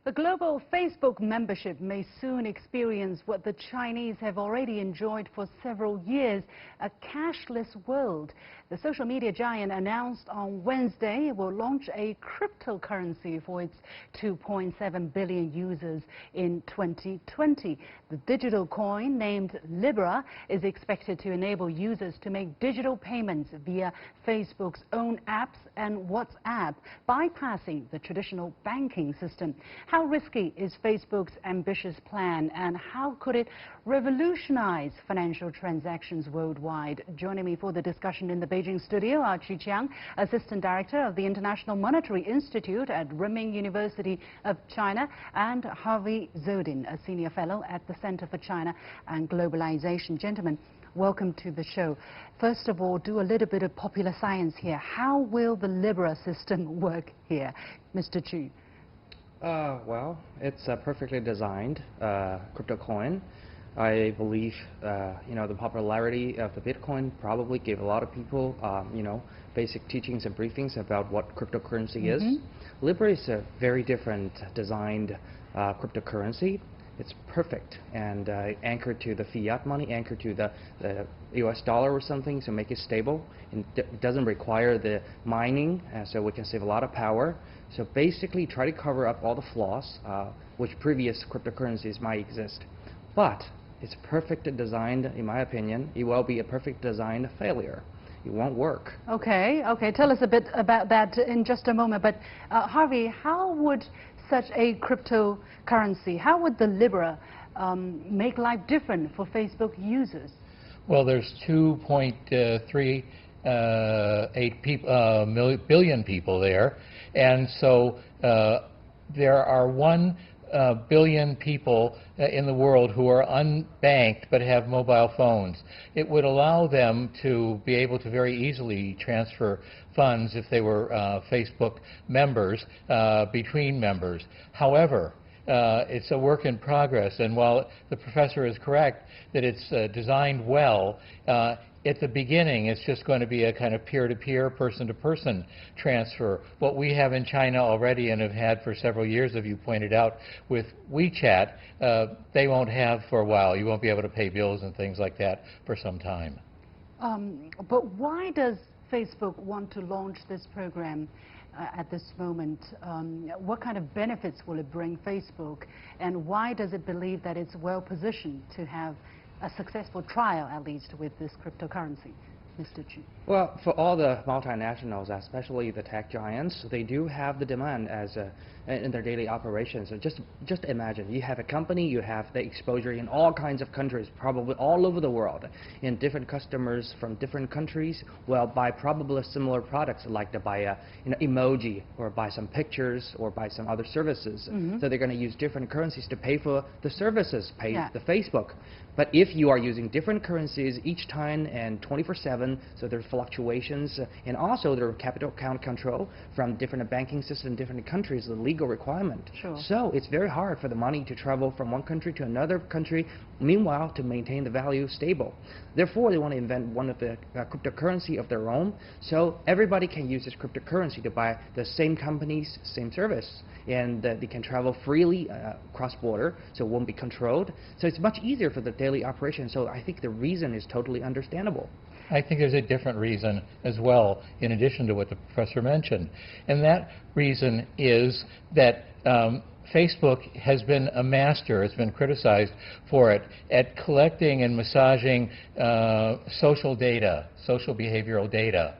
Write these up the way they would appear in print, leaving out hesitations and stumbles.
The global Facebook membership may soon experience what the Chinese have already enjoyed for several years, a cashless world. The social media giant announced on Wednesday it will launch a cryptocurrency for its 2.7 billion users in 2020. The digital coin, named Libero, is expected to enable users to make digital payments via Facebook's own apps and WhatsApp, bypassing the traditional banking system. How risky is Facebook's ambitious plan, and how could it revolutionize financial transactions worldwide? Joining me for the discussion in the Beijing studio are Qu Qiang, Assistant Director of the International Monetary Institute at Renmin University of China, and Harvey Zodin, a Senior Fellow at the Center for China and Globalization. Gentlemen, welcome to the show. First of all, do a little bit of popular science here. How will the Libero system work here? Mr. Qu. Well, it's a perfectly designed crypto coin. I believe, the popularity of the Bitcoin probably gave a lot of people, basic teachings and briefings about what cryptocurrency is. Libero is a very different designed cryptocurrency. It's perfect and anchored to the fiat money, anchored to the US dollar or something, so make it stable. And it doesn't require the mining, so we can save a lot of power. So basically try to cover up all the flaws which previous cryptocurrencies might exist. But it's perfectly designed, in my opinion. It will be a perfect design failure. It won't work. Okay. Tell us a bit about that in just a moment. But Harvey, how would such a cryptocurrency, how would the Libero make life different for Facebook users? Well, there's 2.38 billion people there, and so there are 1 billion people in the world who are unbanked but have mobile phones. It would allow them to be able to very easily transfer funds if they were Facebook members between members. However, it's a work in progress, and while the professor is correct that it's designed well, at the beginning it's just going to be a kind of peer-to-peer, person-to-person transfer. What we have in China already and have had for several years, as you pointed out, with WeChat, they won't have for a while. You won't be able to pay bills and things like that for some time. But why does Facebook want to launch this program at this moment? What kind of benefits will it bring Facebook, and why does it believe that it's well positioned to have a successful trial, at least, with this cryptocurrency? Mr. Qu. Well, for all the multinationals, especially the tech giants, they do have the demand as in their daily operations. So just imagine, you have a company, you have the exposure in all kinds of countries, probably all over the world, and different customers from different countries will buy probably similar products, like to buy a emoji, or buy some pictures, or buy some other services. So they're going to use different currencies to pay for the services, pay the Facebook. But if you are using different currencies each time and 24/7, so there's fluctuations, and also there are capital account control from different banking systems in different countries, the legal requirement. So it's very hard for the money to travel from one country to another country, meanwhile to maintain the value stable. Therefore, they want to invent one of the cryptocurrency of their own, so everybody can use this cryptocurrency to buy the same company's same service, and they can travel freely cross-border, so it won't be controlled. So it's much easier for the daily operation. So I think the reason is totally understandable. I think there's a different reason as well, in addition to what the professor mentioned. And that reason is that Facebook has been a master, it's been criticized for it, at collecting and massaging social data, social behavioral data.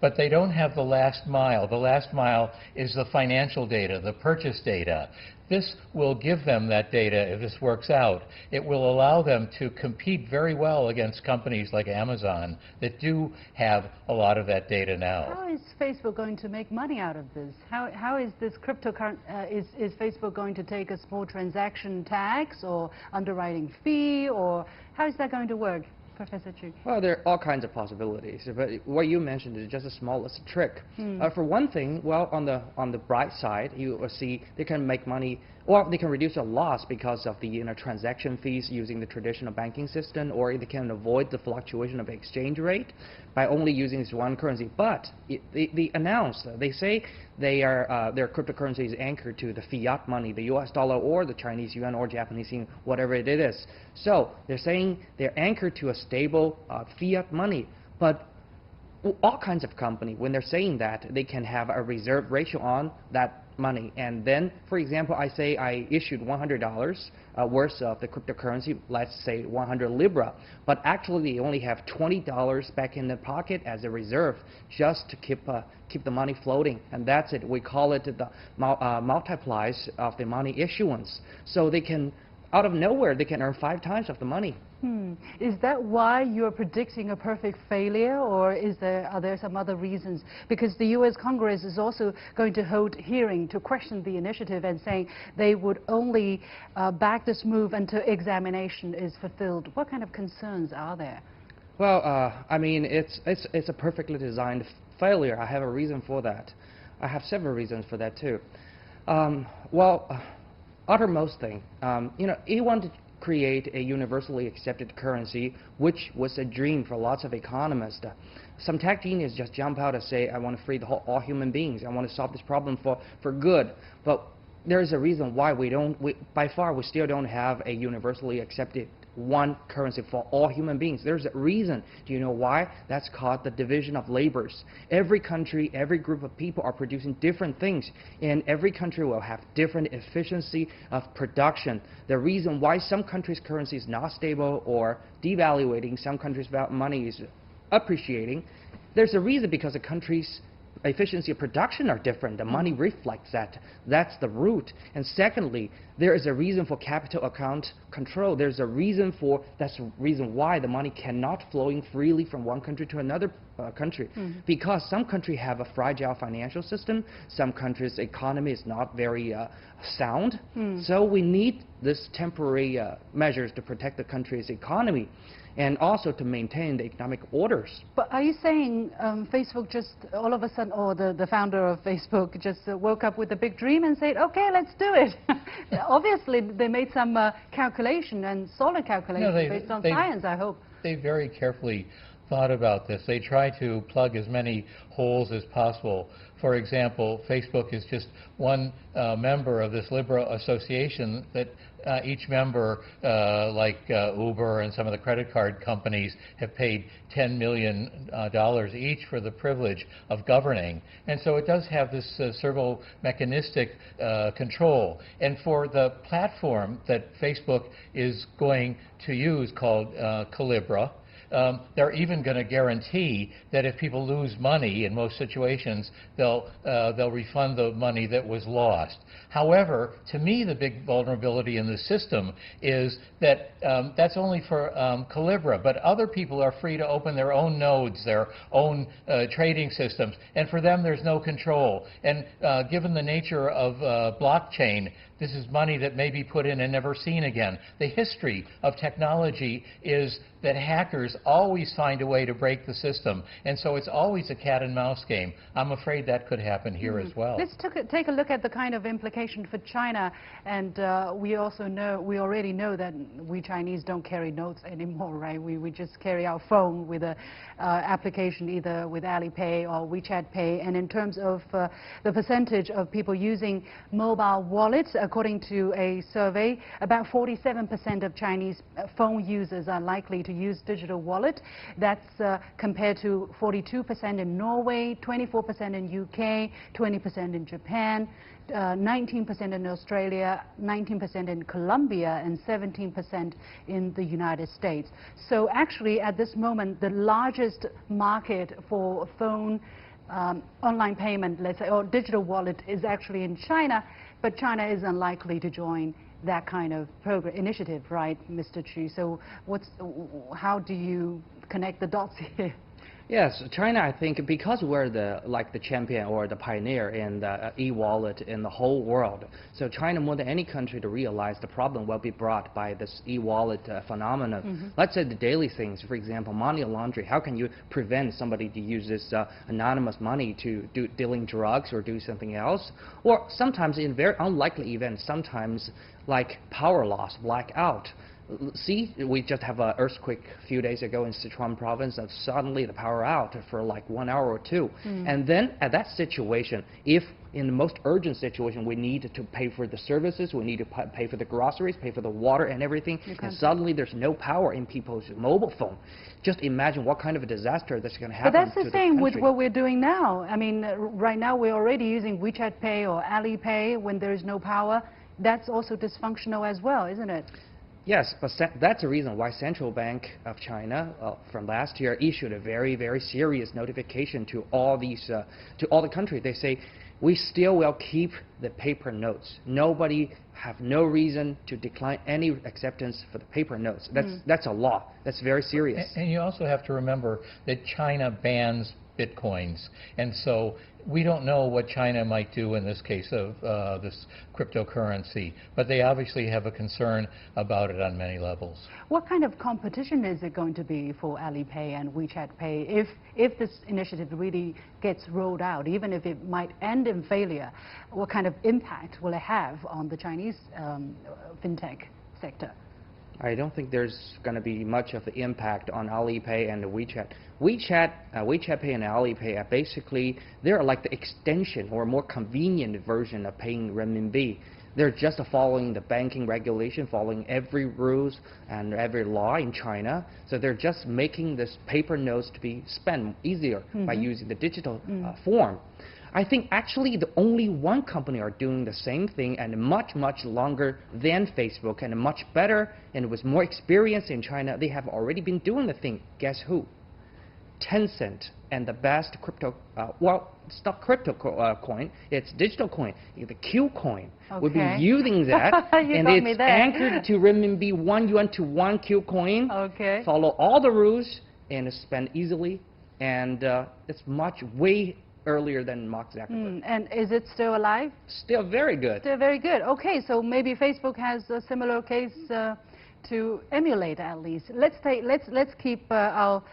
But they don't have the last mile. The last mile is the financial data, the purchase data. This will give them that data if this works out. It will allow them to compete very well against companies like Amazon that do have a lot of that data now. How is Facebook going to make money out of this? How is this cryptocurrency, is Facebook going to take a small transaction tax or underwriting fee, or how is that going to work? Professor Chu? Well, there are all kinds of possibilities, but what you mentioned is just the smallest trick. For one thing, well, on the bright side, you will see they can make money, or they can reduce a loss because of the transaction fees using the traditional banking system, or they can avoid the fluctuation of exchange rate by only using this one currency. But they announced, they say their cryptocurrency is anchored to the fiat money, the US dollar or the Chinese yuan or Japanese yen, whatever it is. So they're saying they're anchored to a stable fiat money. But all kinds of company, when they're saying that, they can have a reserve ratio on that money. And then, for example, I say I issued $100 worth of the cryptocurrency, let's say 100 Libra, but actually they only have $20 back in the pocket as a reserve just to keep the money floating. And that's it. We call it the multiplies of the money issuance. So they can, out of nowhere, they can earn 5 times of the money. Is that why you're predicting a perfect failure, or are there some other reasons? Because the U.S. Congress is also going to hold hearing to question the initiative and saying they would only back this move until examination is fulfilled. What kind of concerns are there? Well, I mean, it's a perfectly designed failure. I have a reason for that. I have several reasons for that too. Uttermost thing, he wanted to create a universally accepted currency, which was a dream for lots of economists. Some tech geniuses just jump out and say, I want to free all human beings. I want to solve this problem for good. But there is a reason why by far we still don't have a universally accepted one currency for all human beings. There's a reason. Do you know why? That's called the division of labors. Every country, every group of people are producing different things, and every country will have different efficiency of production. The reason why some countries' currency is not stable or devaluating, some countries' money is appreciating, there's a reason, because the countries' efficiency of production are different. The money reflects that. That's the root. And secondly, there is a reason for capital account control. That's the reason why the money cannot flowing freely from one country to another country. Because some countries have a fragile financial system. Some countries' economy is not very sound. So we need this temporary measures to protect the country's economy, and also to maintain the economic orders. But are you saying Facebook just all of a sudden, or the founder of Facebook just woke up with a big dream and said, okay, let's do it? Obviously, they made some calculation, and solid calculation based on science, I hope. They very carefully thought about this. They try to plug as many holes as possible. For example, Facebook is just one member of this Libero association that each member, like Uber and some of the credit card companies, have paid $10 million each for the privilege of governing. And so it does have this servo-mechanistic control. And for the platform that Facebook is going to use, called Calibra, they're even going to guarantee that if people lose money, in most situations, they'll refund the money that was lost. However, to me, the big vulnerability in the system is that that's only for Calibra, but other people are free to open their own nodes, their own trading systems, and for them there's no control. And given the nature of blockchain, this is money that may be put in and never seen again. The history of technology is that hackers always find a way to break the system, and so it's always a cat and mouse game. I'm afraid that could happen here as well. Let's take a look at the kind of implication for China, and we already know that we Chinese don't carry notes anymore, right? We just carry our phone with a application, either with Alipay or WeChat Pay. And in terms of the percentage of people using mobile wallets, according to a survey, about 47% of Chinese phone users are likely to use digital wallet. That's compared to 42% in Norway, 24% in UK, 20% in Japan, 19% in Australia, 19% in Colombia, and 17% in the United States. So actually, at this moment, the largest market for phone online payment, let's say, or digital wallet is actually in China, but China is unlikely to join that kind of initiative, right, Mr. Chu? So how do you connect the dots here? Yes, China, I think, because we're the champion or the pioneer in the e-wallet in the whole world. So China, more than any country, to realize the problem will be brought by this e-wallet phenomenon. Let's say the daily things, for example, money laundering. How can you prevent somebody to use this anonymous money to dealing drugs or do something else? Or sometimes in very unlikely events, sometimes like power loss, blackout. See, we just have an earthquake a few days ago in Sichuan province, and suddenly the power out for like 1 hour or two. And then at that situation, if in the most urgent situation we need to pay for the services, we need to pay for the groceries, pay for the water and everything, and suddenly there's no power in people's mobile phone. Just imagine what kind of a disaster that's going to happen. But that's the same with what we're doing now. I mean, right now we're already using WeChat Pay or Alipay when there is no power. That's also dysfunctional as well, isn't it? Yes, but that's the reason why Central Bank of China from last year issued a very, very serious notification to all these, to all the countries. They say, we still will keep the paper notes. Nobody have no reason to decline any acceptance for the paper notes. That's a law. That's very serious. And you also have to remember that China bans Bitcoins, and so we don't know what China might do in this case of this cryptocurrency, but they obviously have a concern about it on many levels. What kind of competition is it going to be for Alipay and WeChat Pay if this initiative really gets rolled out, even if it might end in failure? What kind of impact will it have on the Chinese fintech sector? I don't think there's going to be much of the impact on Alipay and the WeChat. WeChat Pay and Alipay are basically, they're like the extension or more convenient version of paying renminbi. They're just following the banking regulation, following every rules and every law in China. So they're just making this paper notes to be spent easier by using the digital form. I think actually the only one company are doing the same thing and much, much longer than Facebook and much better and with more experience in China. They have already been doing the thing. Guess who? Tencent, and the best crypto, well, it's not crypto coin, it's digital coin, the Q coin. We've been using that, and it's anchored to renminbi 1 yuan to 1 Q coin. Follow all the rules and spend easily, and it's way earlier than Mark Zuckerberg. And is it still alive? Still very good. Still very good. Okay, so maybe Facebook has a similar case to emulate at least. Let's keep our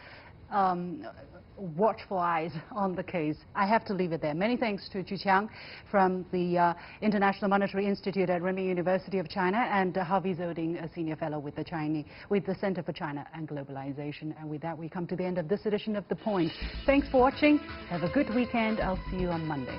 watchful eyes on the case. I have to leave it there. Many thanks to Zhu Qiang from the International Monetary Institute at Renmin University of China, and Harvey Zoding, a senior fellow with the Center for China and Globalization. And with that, we come to the end of this edition of The Point. Thanks for watching. Have a good weekend. I'll see you on Monday.